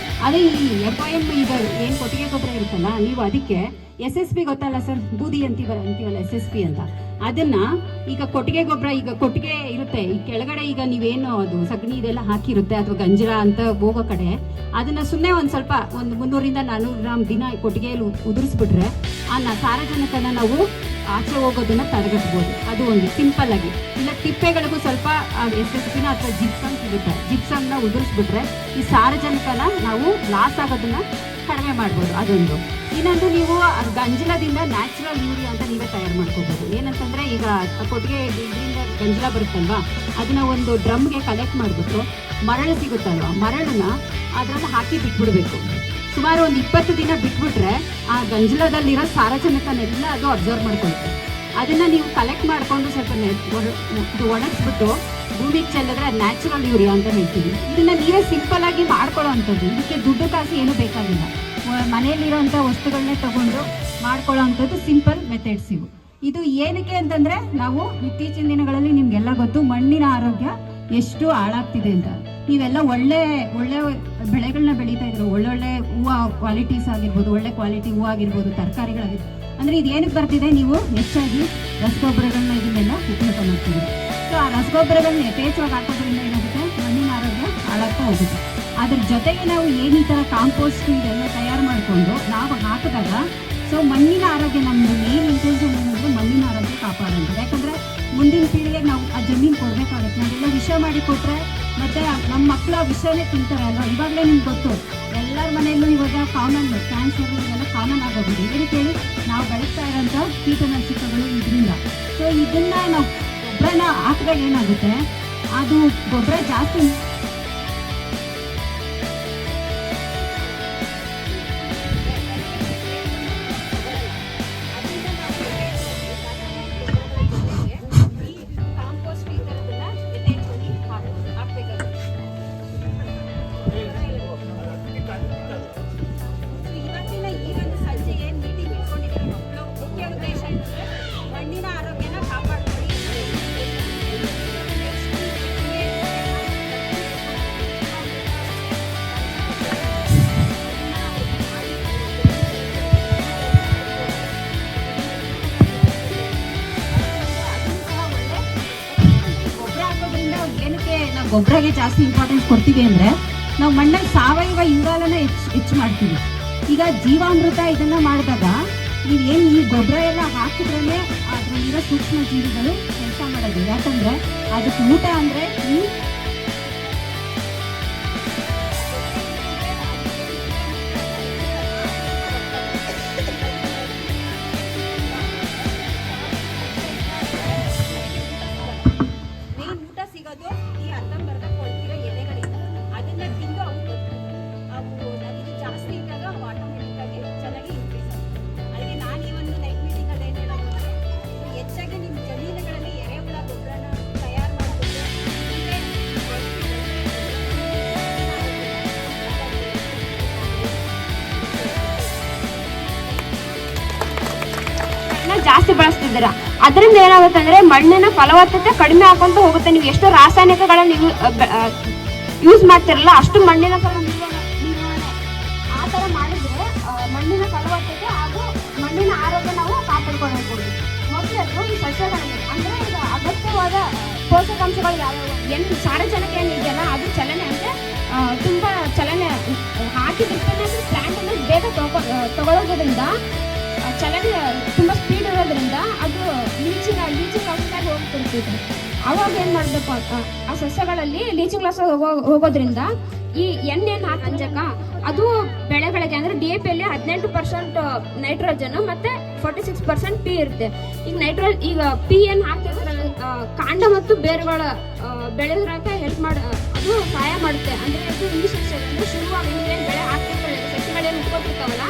ಅದೇ ಈ FIM ಈಗ ಏನು ಕೊಟ್ಟಿಗೆ ಗೊಬ್ಬರ ಇರುತ್ತಲ್ಲ, ನೀವು ಅದಕ್ಕೆ SSP ಗೊತ್ತಲ್ಲ ಸರ್, ಬೂದಿ ಅಂತೀವಲ್ಲ SSP ಅಂತ, ಅದನ್ನ ಈಗ ಕೊಟ್ಟಿಗೆ ಗೊಬ್ಬರ, ಈಗ ಕೊಟ್ಟಿಗೆ ಇರುತ್ತೆ ಈ ಕೆಳಗಡೆ, ಈಗ ನೀವೇನು ಅದು ಸಗಣಿ ಇದೆಲ್ಲ ಹಾಕಿರುತ್ತೆ ಅಥವಾ ಗಂಜಲ ಅಂತ ಹೋಗೋ ಕಡೆ ಅದನ್ನ ಸುಮ್ಮನೆ ಒಂದು ಸ್ವಲ್ಪ ಒಂದು 300 ರಿಂದ 400 ಗ್ರಾಮ್ ದಿನ ಕೊಟ್ಟಿಗೆಯಲ್ಲಿ ಉದುರಿಸ್ಬಿಟ್ರೆ ಆ ಸಾರಜನಕನ ನಾವು ಆಚೆ ಹೋಗೋದನ್ನ ತಡೆಗಟ್ಬೋದು. ಅದು ಒಂದು ಸಿಂಪಲ್ ಆಗಿ. ಇಲ್ಲ ತಿಪ್ಪೆಗಳಿಗೂ ಸ್ವಲ್ಪ SSPನ ಅಥವಾ ಜಿಪ್ಸಮ್ ಸಿಗುತ್ತೆ, ಜಿಪ್ಸಮ್ನ ಉದುರಿಸ್ಬಿಟ್ರೆ ಈ ಸಾರಜನಕನ ನಾವು ಲಾಸ್ ಆಗೋದನ್ನ ಕಡಿಮೆ ಮಾಡ್ಬೋದು. ಅದೊಂದು. ಇನ್ನೊಂದು, ನೀವು ಗಂಜಲದಿಂದ ನ್ಯಾಚುರಲ್ ಯೂರಿಯಾ ಅಂತ ನೀವೇ ತಯಾರು ಮಾಡ್ಕೋಬೋದು. ಏನಂತಂದ್ರೆ ಈಗ ಕೊಟ್ಟಿಗೆ ಇದರಿಂದ ಗಂಜಲ ಬರುತ್ತಲ್ವಾ, ಅದನ್ನ ಒಂದು ಡ್ರಮ್ಗೆ ಕಲೆಕ್ಟ್ ಮಾಡಿಬಿಟ್ಟು ಮರಳು ಸಿಗುತ್ತಲ್ವ, ಮರಳನ್ನ ಅದರಲ್ಲಿ ಹಾಕಿ ಬಿಟ್ಬಿಡ್ಬೇಕು. ಸುಮಾರು ಒಂದು 20 ದಿನ ಬಿಟ್ಬಿಟ್ರೆ ಆ ಗಂಜಲದಲ್ಲಿರೋ ಸಾರಜನಕನೆಲ್ಲ ಅದು ಅಬ್ಸರ್ವ್ ಮಾಡ್ಕೊಳುತ್ತೆ. ಅದನ್ನ ನೀವು ಕಲೆಕ್ಟ್ ಮಾಡ್ಕೊಂಡು ಸ್ವಲ್ಪ ಒಣಗಿಸ್ಬಿಟ್ಟು ಭೂಮಿಗೆ ಚೆಲ್ಲಿದ್ರೆ ಅದು ನ್ಯಾಚುರಲ್ ಯೂರಿಯಾ ಅಂತ ಹೇಳ್ತೀವಿ. ಇದನ್ನ ನೀವೇ ಸಿಂಪಲ್ ಆಗಿ ಮಾಡ್ಕೊಳ್ಳೋ ಅಂಥದ್ದು. ಇದಕ್ಕೆ ದುಡ್ಡು ಕಾಸು ಏನೂ ಬೇಕಾಗಿಲ್ಲ. ಮನೆಯಲ್ಲಿರೋಂಥ ವಸ್ತುಗಳನ್ನೇ ತಗೊಂಡು ಮಾಡ್ಕೊಳ್ಳೋ ಅಂಥದ್ದು ಸಿಂಪಲ್ ಮೆಥಡ್ಸ್ ಇವು. ಇದು ಏನಕ್ಕೆ ಅಂತಂದ್ರೆ, ನಾವು ಇತ್ತೀಚಿನ ದಿನಗಳಲ್ಲಿ ನಿಮ್ಗೆಲ್ಲ ಗೊತ್ತು ಮಣ್ಣಿನ ಆರೋಗ್ಯ ಎಷ್ಟು ಹಾಳಾಗ್ತಿದೆ ಅಂತ. ನೀವೆಲ್ಲ ಒಳ್ಳೆ ಒಳ್ಳೆ ಬೆಳೆಗಳನ್ನ ಬೆಳೀತಾ ಇದ್ರು, ಒಳ್ಳೊಳ್ಳೆ ಹೂವು ಕ್ವಾಲಿಟೀಸ್ ಆಗಿರ್ಬೋದು, ಒಳ್ಳೆ ಕ್ವಾಲಿಟಿ ಹೂವು ಆಗಿರ್ಬೋದು, ತರಕಾರಿಗಳಾಗಿರ್ಬೋದು. ಅಂದ್ರೆ ಇದು ಏನಕ್ಕೆ ಬರ್ತಿದೆ, ನೀವು ಹೆಚ್ಚಾಗಿ ರಸಗೊಬ್ಬರಗಳನ್ನ ಇದನ್ನೆಲ್ಲ ಉಪಯೋಗ ಮಾಡ್ತಿದ್ದೀವಿ. ಸೊ ಆ ರಸಗೊಬ್ಬರಗಳನ್ನ ಯಥೇಚ್ಛವಾಗಿ ಹಾಕೋದ್ರಿಂದ ಏನಾಗುತ್ತೆ, ಮಣ್ಣಿನ ಆರೋಗ್ಯ ಹಾಳಾಗ್ತಾ ಹೋಗುತ್ತೆ. ಅದ್ರ ಜೊತೆಗೆ ನಾವು ಏನು ಈ ಥರ ಕಾಂಪೋಸ್ಟ್ ಇದೆಲ್ಲ ತಯಾರು ಮಾಡಿಕೊಂಡು ನಾವು ಹಾಕಿದಾಗ ಸೊ ಮಣ್ಣಿನ ಆರೋಗ್ಯ, ನಮ್ಮದು ಮೇನ್ ಇಂಟೆನ್ಷನ್ ಏನಂದರೆ ಮಣ್ಣಿನ ಆರೋಗ್ಯ ಕಾಪಾಡೋದು. ಯಾಕಂದರೆ ಮುಂದಿನ ಪೀಳಿಗೆಗೆ ನಾವು ಆ ಜಮೀನು ಕೊಡಬೇಕಾಗುತ್ತೆ. ನಾವೆಲ್ಲ ವಿಷ ಮಾಡಿ ಕೊಟ್ಟರೆ ಮತ್ತೆ ನಮ್ಮ ಮಕ್ಕಳು ಆ ವಿಷಯನೇ ತಿಂತಾರೆ ಅಲ್ವಾ. ಇವಾಗಲೇ ನಿಮ್ಗೆ ಗೊತ್ತು ಎಲ್ಲರ ಮನೆಯಲ್ಲೂ ಇವಾಗ ಕಾಮನ್ ಕ್ಯಾನ್ಸರ್ ಇದೆಲ್ಲ ಕಾಮನ್ ಆಗೋಗಿದೆ. ಏನಕ್ಕೆ ಹೇಳಿ, ನಾವು ಬೆಳೀತಾ ಇರೋಂಥ ಕೀಟನಾಶಕಗಳು ಇದರಿಂದ. ಸೊ ಇದನ್ನ ನಾವು ಗೊಬ್ಬರನ ಹಾಕಿದಾಗ ಏನಾಗುತ್ತೆ, ಅದು ಗೊಬ್ಬರ ಜಾಸ್ತಿ ಮಣ್ಣಿನ ಆರೋಗ್ಯನ ಕಾಪಾಡ್ಕೊಳ್ಳಿ. ಗೊಬ್ಬರ ಹಾಕೋದ್ರಿಂದ ಏನಕ್ಕೆ ನಾವು ಗೊಬ್ಬರಗೆ ಜಾಸ್ತಿ ಇಂಪಾರ್ಟೆನ್ಸ್ ಕೊಡ್ತೀವಿ ಅಂದ್ರೆ, ನಾವು ಮಣ್ಣಲ್ಲಿ ಸಾವಯವ ಇಂಗಾಲನ ಹೆಚ್ಚು ಮಾಡ್ತೀವಿ. ಈಗ ಜೀವಾಮೃತ ಇದನ್ನ ಮಾಡಿದಾಗ ನೀವೇನು ಈ ಗೊಬ್ಬರ ಎಲ್ಲ ಹಾಕಿದ್ರೇ ಅದರಲ್ಲಿರೋ ಸೂಕ್ಷ್ಮ ಜೀವಿಗಳು ಕೆಲಸ ಮಾಡೋದು. ಯಾಕಂದ್ರೆ ಅದಕ್ಕೆ ಊಟ ಅಂದ್ರೆ ಈ ಮೇನ್ ಊಟ ಸಿಗೋದು ಈ ಅರ್ಧಂಬರ್ಧ ಕೊಳ್ತಿರೋ ಎಲೆಗಳಿಂದ. ಅದನ್ನ ತಿಂದು ಅವು ಇದು ಜಾಸ್ತಿ ಇದ್ದಾಗ ಅವು ಆಟೋಮೆಟಿಕ್ ಆಗಿ ಚೆನ್ನಾಗಿ ಇನ್ಕ್ರೀಸ್ ಆಗುತ್ತೆ. ಅದಕ್ಕೆ ನಾನು ಈ ಒಂದು ನೈಟ್ ಮೀಟಿಂಗ್ ಅಲ್ಲಿ ಏನು ಹೇಳೋದು ಅಂದರೆ, ಹೆಚ್ಚಾಗಿ ನಿಮ್ಮ ಜಮೀನುಗಳಲ್ಲಿ ಎರೆಹುಳ ಗೊಬ್ಬರನ ತಯಾರು ಮಾಡಿಕೊಂಡು ಜಾಸ್ತಿ ಬಳಸ್ತಿದ್ದೀರಾ. ಅದರಿಂದ ಏನಾಗುತ್ತೆ ಅಂದ್ರೆ ಮಣ್ಣಿನ ಫಲವತ್ತತೆ ಕಡಿಮೆ ಆಕೊಂತ ಹೋಗುತ್ತೆ. ನೀವು ಎಷ್ಟು ರಾಸಾಯನಿಕಗಳನ್ನ ಯೂಸ್ ಮಾಡ್ತಿರಲ್ಲ ಅಷ್ಟು ಮಣ್ಣಿನ ಆ ಥರ ಮಾಡಿದ್ರೆ ಮಣ್ಣಿನ ಫಲವತ್ತತೆ ಹಾಗೂ ಮಣ್ಣಿನ ಆರೋಗ್ಯ ನಾವು ಕಾಪಾಡ್ಕೊಳ್ಬೇಕು. ಮೊದಲು ಈ ಸಸ್ಯಗಳಲ್ಲಿ ಅಂದ್ರೆ ಈಗ ಅಗತ್ಯವಾದ ಪೋಷಕಾಂಶಗಳು ಯಾವ್ಯಾವ, ಸಾರಜನಕ ಏನಿದೆಯಲ್ಲ ಅದು ಚಲನೆ ಅಂದ್ರೆ ತುಂಬಾ ಚಲನೆ ಹಾಕಿದ್ರೆ ಪ್ಲಾಂಟ್ ಅನ್ನು ಬೇಗ ತಗೊಳ್ಳೋದ್ರಿಂದ ಚಲನೆ ತುಂಬ ಸ್ಪೀಡ್ ಇರೋದ್ರಿಂದ ಅದು ಲೀಚಿಂಗ್ ಲಾಸಾಗಿ ಹೋಗ್ತಿರ್ತೈತೆ. ಅವಾಗ ಏನು ಮಾಡಬೇಕು, ಆ ಸಸ್ಯಗಳಲ್ಲಿ ಲೀಚಿಂಗ್ ಲಾಸ್ ಹೋಗೋದ್ರಿಂದ ಈ ಎಣ್ಣೆಯನ್ನು ಹಾಕಂಜಕ ಅದು ಬೆಳೆಗಳಿಗೆ ಅಂದರೆ DAPಯಲ್ಲಿ 18% ನೈಟ್ರೋಜನ್ ಮತ್ತು 46% P ಇರುತ್ತೆ. ಈಗ P ಏನು ಹಾಕ್ತಿದ್ರೆ ಕಾಂಡ ಮತ್ತು ಬೇರುಗಳ ಬೆಳೆದ್ರಂತ ಹೆಲ್ಪ್ ಅದು ಸಹಾಯ ಮಾಡುತ್ತೆ. ಅಂದರೆ ಅದು ಈ ಸಸ್ಯದಲ್ಲಿ ಶುರುವಾಗಿ ಏನು ಬೆಳೆ ಹಾಕ್ತಿರ್ತಾರೆ ಇರ್ತಾವಲ್ಲ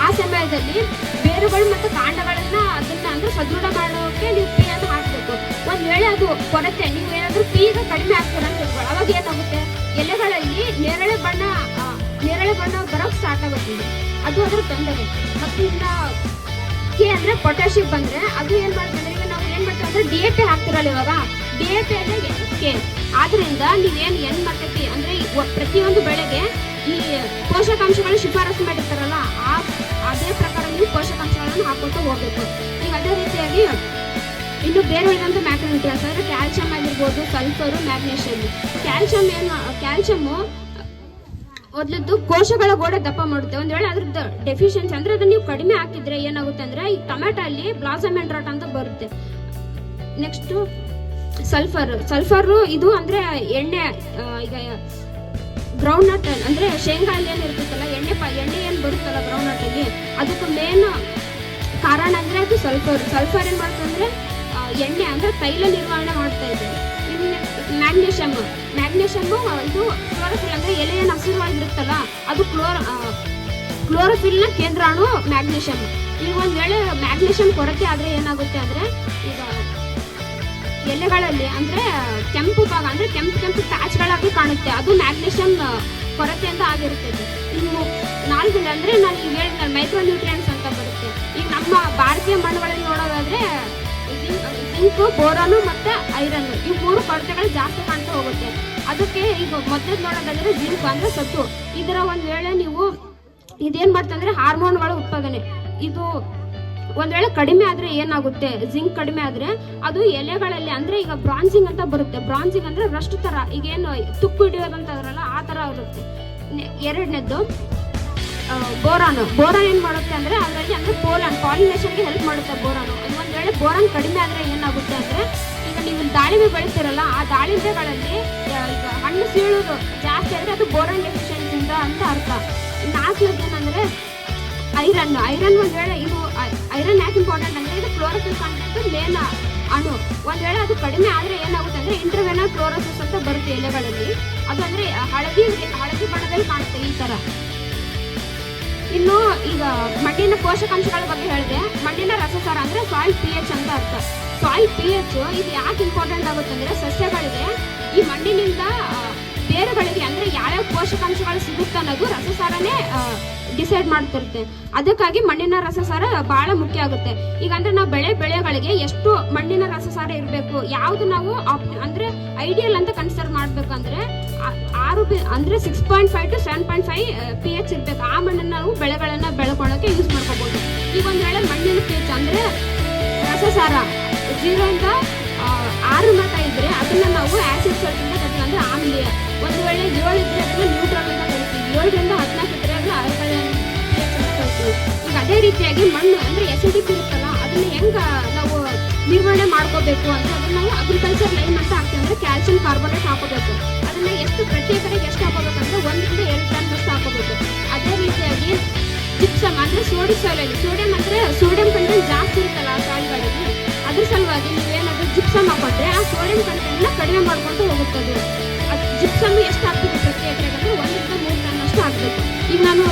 ಆ ಸಮಯದಲ್ಲಿ ಬೇರುಗಳು ಮತ್ತು ಕಾಂಡಗಳನ್ನ ಅದನ್ನ ಅಂದ್ರೆ ಸದೃಢ ಮಾಡೋಕೆ ನೀವು ಪಿ ಅನ್ನು ಹಾಕಬೇಕು. ಒಂದ್ ವೇಳೆ ಅದು ಕೊರತೆ ನೀವು ಏನಾದ್ರೂ ಪೀಗ ಕಡಿಮೆ ಆಗ್ತೀರ ಅಂತ ಹೇಳ್ಕೊಳ್ಳಿ, ಅವಾಗ ಏನಾಗುತ್ತೆ ಎಲೆಗಳಲ್ಲಿ ನೇರಳೆ ಬಣ್ಣ ಬರೋಕ್ ಸ್ಟಾರ್ಟ್ ಆಗುತ್ತೆ. ಅದು ಅದ್ರ ತೊಂದರೆ. ಮತ್ತೆ ಇನ್ನ ಕೆ ಅಂದ್ರೆ ಪೊಟ್ಯಾಷಿಯಂ ಬಂದ್ರೆ ಅದು ಏನ್ ಮಾಡ್ತಂದ್ರೆ ಈಗ ನಾವು ಏನ್ ಮಾಡ್ತೀವಿ ಅಂದ್ರೆ DAP ಹಾಕ್ತಿರಲ್ಲ ಇವಾಗ DAP ಅಂದ್ರೆ ಕೆ. ಆದ್ರಿಂದ ನೀವೇನ್ ಎನ್ ಮತ್ತೆ ಪಿ ಅಂದ್ರೆ ಪ್ರತಿಯೊಂದು ಬೆಳೆಗೆ ಈ ಪೋಷಕಾಂಶಗಳು ಶಿಫಾರಸು ಮಾಡಿರ್ತಾರಲ್ಲ ಅದೇ ಪ್ರಕಾರ ನೀವು ಪೋಷಕಾಂಶಗಳನ್ನು ಹಾಕೊತಾ ಹೋಗ್ಬೇಕು. ಈಗ ಅದೇ ರೀತಿಯಾಗಿ ಇನ್ನು ಬೇರೆ ಉಳಿದಂತ ಮ್ಯಾಕ್ರೋನ್ಯೂಟ್ರಿಯೆಂಟ್ಸ್ ಅಂದ್ರೆ ಕ್ಯಾಲ್ಸಿಯಂ ಆಗಿರ್ಬೋದು, ಸಲ್ಫರು, ಮ್ಯಾಗ್ನೀಷಿಯಂ. ಕ್ಯಾಲ್ಸಿಯಮ್ಮು ಮೊದಲದ್ದು ಕೋಶಗಳ ಗೋಡೆ ದಪ್ಪ ಮಾಡುತ್ತೆ. ಒಂದ್ ವೇಳೆ ಅದ್ರದ್ದು ಡೆಫಿಷಿಯನ್ಸಿ ಅಂದ್ರೆ ಅದನ್ನ ನೀವು ಕಡಿಮೆ ಹಾಕಿದ್ರೆ ಏನಾಗುತ್ತೆ ಅಂದ್ರೆ ಈ ಟೊಮೆಟೊ ಅಲ್ಲಿ ಬ್ಲಾಸಮ್ ಅಂಡ್ ರಾಟ್ ಅಂತ ಬರುತ್ತೆ. ನೆಕ್ಸ್ಟ್ ಸಲ್ಫರ್ ಇದು ಅಂದ್ರೆ ಎಣ್ಣೆ, ಈಗ ಗ್ರೌಂಡ್ ನಟ್ ಅಂದ್ರೆ ಶೇಂಗಾ ಅಲ್ಲಿ ಏನ್ ಇರ್ತೈತಲ್ಲ ಎಣ್ಣೆ ಏನ್ ಬರುತ್ತಲ್ಲ ಗ್ರೌಂಡ್ ನಟ್ ಅಲ್ಲಿ ಅದಕ್ಕೆ ಮೇನ್ ಕಾರಣ ಅಂದ್ರೆ ಅದು ಸಲ್ಫರ್ ಏನ್ ಮಾಡ್ತಂದ್ರೆ ಎಣ್ಣೆ ಅಂದ್ರೆ ತೈಲ ನಿರ್ವಹಣೆ ಮಾಡ್ತಾ ಇದೆ. ಮ್ಯಾಗ್ನೀಷಿಯಂ ಇದು ಕ್ಲೋರೋಫಿಲ್ ಅಂದ್ರೆ ಎಲೆ ಏನು ಹಸಿರುವಾಗಿರುತ್ತಲ್ಲ ಅದು ಕ್ಲೋರೋಫಿಲ್ ನ ಕೇಂದ್ರಾಣು ಮ್ಯಾಗ್ನೀಷಿಯಂ. ಈಗ ಒಂದ್ ವೇಳೆ ಮ್ಯಾಗ್ನೀಷಿಯಂ ಕೊರತೆ ಆದ್ರೆ ಏನಾಗುತ್ತೆ ಅಂದ್ರೆ ಈಗ ಎಲೆಗಳಲ್ಲಿ ಅಂದ್ರೆ ಕೆಂಪು ಭಾಗ ಅಂದ್ರೆ ಕೆಂಪು ಪ್ಯಾಚ್ಗಳಾಗಿ ಕಾಣುತ್ತೆ, ಅದು ಮ್ಯಾಗ್ನೀಷಿಯಂ ಕೊರತೆಯಿಂದ ಆಗಿರುತ್ತದೆ. ಇನ್ನು 4 ಅಂದ್ರೆ ನಾನು ಈಗ ಹೇಳಿದ ಮೈಕ್ರೋ ನ್ಯೂಟ್ರಿಯೆಂಟ್ಸ್ ಅಂತ ಬರುತ್ತೆ. ಈಗ ನಮ್ಮ ಭಾರತೀಯ ಮಣ್ಣುಗಳಲ್ಲಿ ನೋಡೋದಾದ್ರೆ ಜಿಂಕ್, ಬೋರಾನು ಮತ್ತೆ ಐರನ್ ಈ 3 ಕೊರತೆಗಳು ಜಾಸ್ತಿ ಕಾಣ್ತಾ ಹೋಗುತ್ತೆ. ಅದಕ್ಕೆ ಈಗ ಮೊದಲು ನೋಡೋದಾದ್ರೆ ಜಿಂಕ್ ಅಂದ್ರೆ ಸತ್ತು. ಇದರ ಒಂದ್ ವೇಳೆ ನೀವು ಇದೇನ್ ಮಾಡ್ತಂದ್ರೆ ಹಾರ್ಮೋನ್ಗಳ ಉತ್ಪಾದನೆ ಇದು ಒಂದ್ ವೇಳೆ ಕಡಿಮೆ ಆದ್ರೆ ಏನಾಗುತ್ತೆ, ಜಿಂಕ್ ಕಡಿಮೆ ಆದ್ರೆ ಅದು ಎಲೆಗಳಲ್ಲಿ ಅಂದ್ರೆ ಈಗ ಬ್ರಾಂಜಿಂಗ್ ಅಂತ ಬರುತ್ತೆ. ಬ್ರಾಂಜಿಂಗ್ ಅಂದ್ರೆ ರಸ್ಟ್ ತರ, ಈಗ ಏನು ತುಕ್ಕು ಹಿಡಿಯೋದಂತ ಅದರಲ್ಲ ಆ ತರ ಇರುತ್ತೆ. ಎರಡನೇದ್ದು ಬೋರಾನ್ ಏನ್ ಮಾಡುತ್ತೆ ಅಂದ್ರೆ ಅದರಲ್ಲಿ ಅಂದ್ರೆ ಪಾಲಿನೇಷನ್ಗೆ ಹೆಲ್ಪ್ ಮಾಡುತ್ತೆ ಬೋರಾನು. ಅದು ಒಂದ್ ವೇಳೆ ಬೋರಾನ್ ಕಡಿಮೆ ಆದ್ರೆ ಏನಾಗುತ್ತೆ ಅಂದ್ರೆ ಈಗ ನೀವು ದಾಳಿಂಬೆ ಬೆಳಿತೀರಲ್ಲ ಆ ದಾಳಿಂಬೆಗಳಲ್ಲಿ ಈಗ ಹಣ್ಣು ಸೀಳುದು ಜಾಸ್ತಿ ಆದ್ರೆ ಅದು ಬೋರಾನ್ ಡೆಫಿಷಿಯನ್ಸಿಂದ ಅಂತ ಅರ್ಥ. 4ನೇದು ಏನಂದ್ರೆ ಐರನ್ ಒಂದ್ ವೇಳೆ ಇದು ಐರನ್ ಯಾಕೆ ಇಂಪಾರ್ಟೆಂಟ್ ಅಂದ್ರೆ ಇದು ಕ್ಲೋರೋಫಿಲ್ ಕಂಟೆಂಟ್ ಮೇನ್ ಅಣು. ಒಂದ್ ವೇಳೆ ಅದು ಕಡಿಮೆ ಆದ್ರೆ ಏನಾಗುತ್ತೆ ಅಂದ್ರೆ ಇಂಟರ್ವೆನಲ್ ಕ್ಲೋರೋಸಿಸ್ ಅಂತ ಬರುತ್ತೆ ಎಲೆಗಳಲ್ಲಿ. ಅದು ಅಂದ್ರೆ ಹಳದಿ ಬಣ್ಣದಲ್ಲಿ ಕಾಣುತ್ತೆ ಈ ತರ. ಇನ್ನು ಈಗ ಮಣ್ಣಿನ ಪೋಷಕಾಂಶಗಳ ಬಗ್ಗೆ ಹೇಳಿದೆ. ಮಣ್ಣಿನ ರಸಸಾರ ಅಂದ್ರೆ ಸಾಯಿಲ್ pH ಅಂತ ಅರ್ಥ. ಸಾಯಿಲ್ pH ಇದು ಯಾಕೆ ಇಂಪಾರ್ಟೆಂಟ್ ಆಗುತ್ತೆ ಅಂದ್ರೆ ಸಸ್ಯಗಳಿಗೆ ಈ ಮಣ್ಣಿನಿಂದ ಬೇರುಗಳಿಗೆ ಅಂದ್ರೆ ಯಾವ್ಯಾವ ಪೋಷಕಾಂಶಗಳು ಸಿಗುತ್ತೆ ಅನ್ನೋದು ರಸಸಾರನೇ ಡಿಸೈಡ್ ಮಾಡ್ತಿರುತ್ತೆ. ಅದಕ್ಕಾಗಿ ಮಣ್ಣಿನ ರಸಸಾರ ಬಹಳ ಮುಖ್ಯ ಆಗುತ್ತೆ. ಈಗ ಅಂದ್ರೆ ನಾವು ಬೆಳೆಗಳಿಗೆ ಎಷ್ಟು ಮಣ್ಣಿನ ರಸಸಾರ ಇರಬೇಕು, ಯಾವ್ದು ನಾವು ಅಂದ್ರೆ ಐಡಿಯಲ್ ಅಂತ ಕನ್ಸಿಡರ್ ಮಾಡ್ಬೇಕಂದ್ರೆ 6.5 to 7.5 pH ಇರ್ಬೇಕು. ಆ ಮಣ್ಣನ್ನು ನಾವು ಬೆಳೆಗಳನ್ನ ಬೆಳ್ಕೊಳ್ಳೋಕೆ ಯೂಸ್ ಮಾಡ್ಕೋಬಹುದು. ಈಗ ಒಂದ್ ವೇಳೆ ಮಣ್ಣಿನ pH ಅಂದ್ರೆ ರಸಸಾರ 0 ಇಂದ 6 ಮಟ್ಟ ಇದ್ರೆ ಅದನ್ನ ನಾವು ಆಸಿಡ್ ಸಾಲ್ಟ್ ಅಂತ ಕರಿತೀವಿ, ಅಂದ್ರೆ ಆಮ್ಲೀಯ. ಒಂದು ವೇಳೆ 7 ಇದ್ರೆ ಅದನ್ನ ನ್ಯೂಟ್ರಲ್ ಅಂತ ಕರಿತೀವಿ. 7 ರಿಂದ 14 ಇದ್ರೆ ಅದನ್ನ ಆಲ್ಕಲೈನ್ pH ಅಂತ ಕರಿತೀವಿ. ಈಗ ಅದೇ ರೀತಿಯಾಗಿ ಮಣ್ಣು ಅಂದ್ರೆ ಎಸಿಡಿಕ್ ಇರುತ್ತಲ್ಲ ಅದನ್ನ ಹೆಂಗ ನಾವು ನಿರ್ವಹಣೆ ಮಾಡ್ಕೋಬೇಕು ಅಂದ್ರೆ ಅದನ್ನ ನಾವು ಅಗ್ರಿಕಲ್ಚರ್ ಲೈನ್ ಅಂತ ಹಾಕ್ತೀವಿ, ಅಂದ್ರೆ ಕ್ಯಾಲ್ಸಿಯಂ ಕಾರ್ಬೋನೇಟ್ ಹಾಕೋಬೇಕು. ಅದನ್ನ ಎಷ್ಟು ಪ್ರತಿ ಎಕರೆಗೆ ಎಷ್ಟು ಹಾಕೋಬೇಕಂದ್ರೆ 1 ರಿಂದ 2 ಟನ್ ಅಷ್ಟು ಹಾಕೋಬೇಕು. ಅದೇ ರೀತಿಯಾಗಿ ಜಿಪ್ಸಮ್ ಅಂದ್ರೆ ಸೋಡಿಯಂ ಅಂದ್ರೆ ಸೋಡಿಯಂ ಕಂಟೆಂಟ್ ಜಾಸ್ತಿ ಇರುತ್ತಲ್ಲ ಆ ಸಾಯಿಲ್ಗಳಲ್ಲಿ, ಅದ್ರ ಸಲುವಾಗಿ ನೀವೇನಾದ್ರೂ ಜಿಪ್ಸಮ್ ಹಾಕೊಂಡ್ರೆ ಆ ಸೋಡಿಯಂ ಕಂಟೆಂಟ್ ನ ಕಡಿಮೆ ಮಾಡ್ಕೊಂಡು ಹೋಗುತ್ತದೆ. ಜಿಪ್ಸಮ್ ಎಷ್ಟು ಹಾಕ್ಬೇಕು ಪ್ರತಿ ಎಕರೆಗೆ ಅಂದ್ರೆ 1 ರಿಂದ 3 ಟನ್ ಅಷ್ಟು ಹಾಕ್ಬೇಕು. ಈಗ ನಾನು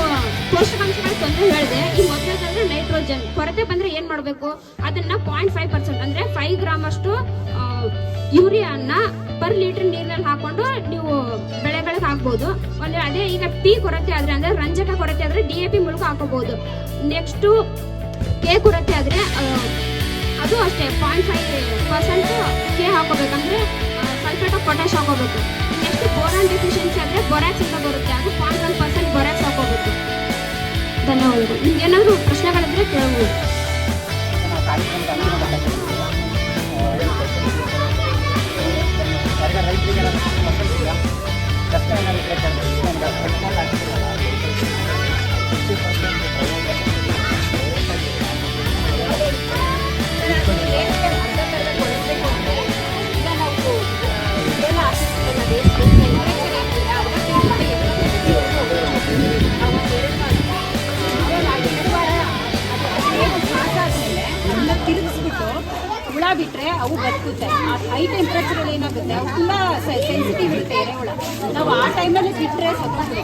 ಪೋಷಕಾಂಶಗಳ ತೊಂದರೆ ಹೇಳಿದೆ. ಈ ಮೊದಲನೇದಂದ್ರೆ ನೈಟ್ರೋಜನ್ ಕೊರತೆ ಬಂದ್ರೆ ಏನ್ ಮಾಡ್ಬೇಕು, ಅದನ್ನ 0.5% ಅಂದ್ರೆ 5 ಗ್ರಾಮ್ ಅಷ್ಟು ಯೂರಿಯಾನ ಪರ್ ಲೀಟರ್ ನೀರಿನಲ್ಲಿ ಹಾಕೊಂಡು ನೀವು ಬೆಳೆಗಳಿಗೆ ಹಾಕ್ಬಹುದು. ಅಂದ್ರೆ ಅದೇ ಈಗ ಪಿ ಕೊರತೆ ಆದ್ರೆ ಅಂದ್ರೆ ರಂಜಕ ಕೊರತೆ ಆದ್ರೆ DAP ಮೂಲಕ ಹಾಕೋಬಹುದು. ನೆಕ್ಸ್ಟ್ ಕೆ ಕೊರತೆ ಆದ್ರೆ ಅದು ಅಷ್ಟೇ 0.5% ಕೆ ಹಾಕೋಬೇಕಂದ್ರೆ ಸಲ್ಫೇಟ್ ಆಫ್ ಪೊಟ್ಯಾಶ್ ಹಾಕೋಬೇಕು. ನೆಕ್ಸ್ಟ್ ಬೋರಾನ್ ಡೆಫಿಷಿಯನ್ಸಿ ಆದ್ರೆ ಬೊರಾಕ್ಸ್ ಅಂತ ಬರುತ್ತೆ, ಅದು 0.1% ಬೊರಾಕ್ಸ್ ಹಾಕೋಬೇಕು. ಧನ್ಯವಾದಗಳು. ನಿಮ್ಗೆ ಏನಾದ್ರು ಪ್ರಶ್ನೆಗಳಿದ್ರೆ ಕೇಳಬಹುದು. ತಿರುಗಿಸ್ಬಿಟ್ಟು ಹುಳ ಬಿಟ್ರೆ ಅವು ಬದುಕುತ್ತೆ. ಹೈ ಟೆಂಪ್ರೇಚರಲ್ಲಿ ಏನಾಗುತ್ತೆ, ಅವು ತುಂಬ ಸೆನ್ಸಿಟಿವ್ ಇರುತ್ತೆ ಎರೆಹುಳ. ನಾವು ಆ ಟೈಮಲ್ಲಿ ಬಿಟ್ಟರೆ ಸತ್ತೋಗುತ್ತೆ.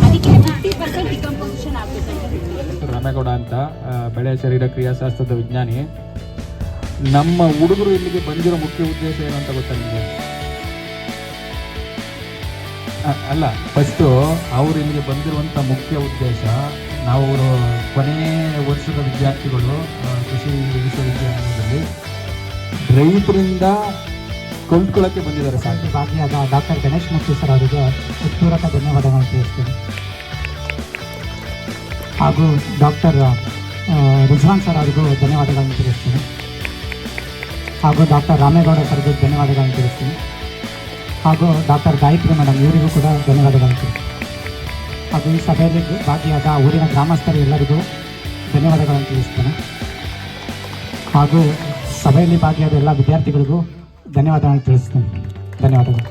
ಅದಕ್ಕೆ 50% ಡಿಕಂಪೋಸಿಷನ್ ಆಗುತ್ತೆ ಅಂತ ಹೇಳ್ತೀವಿ. ರಾಮೇಗೌಡ ಅಂತ ಬೆಳೆ ಶರೀರ ಕ್ರಿಯಾಶಾಸ್ತ್ರದ ವಿಜ್ಞಾನಿ. ನಮ್ಮ ಹುಡುಗರು ಇಲ್ಲಿಗೆ ಬಂದಿರೋ ಮುಖ್ಯ ಉದ್ದೇಶ ಏನು ಅಂತ ಗೊತ್ತಾ ನಿಮಗೆ? ಅಲ್ಲ, ಫಸ್ಟು ಅವ್ರು ಇಲ್ಲಿಗೆ ಬಂದಿರುವಂಥ ಮುಖ್ಯ ಉದ್ದೇಶ, ನಾವು ಕೊನೆಯ ವರ್ಷದ ವಿದ್ಯಾರ್ಥಿಗಳು ಕೃಷಿ ವಿಶ್ವವಿದ್ಯಾಲಯದಲ್ಲಿ ರೈತರಿಂದ ಕಲ್ತ್ಕೊಳ್ಳೋಕ್ಕೆ ಬಂದಿದ್ದಾರೆ. ಸಾಕು ಭಾಗಿಯಾದ ಡಾಕ್ಟರ್ ಗಣೇಶ್ ಮೂರ್ತಿ ಸರ್ ಅವರಿಗೆ ಹೃತ್ಪೂರ್ವಕ ಧನ್ಯವಾದಗಳನ್ನು ತಿಳಿಸ್ತೀನಿ. ಹಾಗೂ ಡಾಕ್ಟರ್ ರಿಜ್ವಾನ್ ಸರ್ ಅವರಿಗೂ ಧನ್ಯವಾದಗಳನ್ನು ತಿಳಿಸ್ತೀನಿ. ಹಾಗೂ ಡಾಕ್ಟರ್ ರಾಮೇಗೌಡ ಸರ್ಗೂ ಧನ್ಯವಾದಗಳನ್ನು ತಿಳಿಸ್ತೀನಿ. ಹಾಗೂ ಡಾಕ್ಟರ್ ಗಾಯತ್ರಿ ಮೇಡಮ್ ಇವರಿಗೂ ಕೂಡ ಧನ್ಯವಾದಗಳನ್ನು ತಿಳಿಸ್ತೀನಿ. ಹಾಗೂ ಈ ಸಭೆಯಲ್ಲಿ ಭಾಗಿಯಾದ ಊರಿನ ಗ್ರಾಮಸ್ಥರು ಎಲ್ಲರಿಗೂ ಧನ್ಯವಾದಗಳನ್ನು ತಿಳಿಸ್ತೇನೆ. ಹಾಗೂ ಸಭೆಯಲ್ಲಿ ಭಾಗಿಯಾದ ಎಲ್ಲ ವಿದ್ಯಾರ್ಥಿಗಳಿಗೂ ಧನ್ಯವಾದಗಳನ್ನು ತಿಳಿಸ್ತೀನಿ. ಧನ್ಯವಾದಗಳು.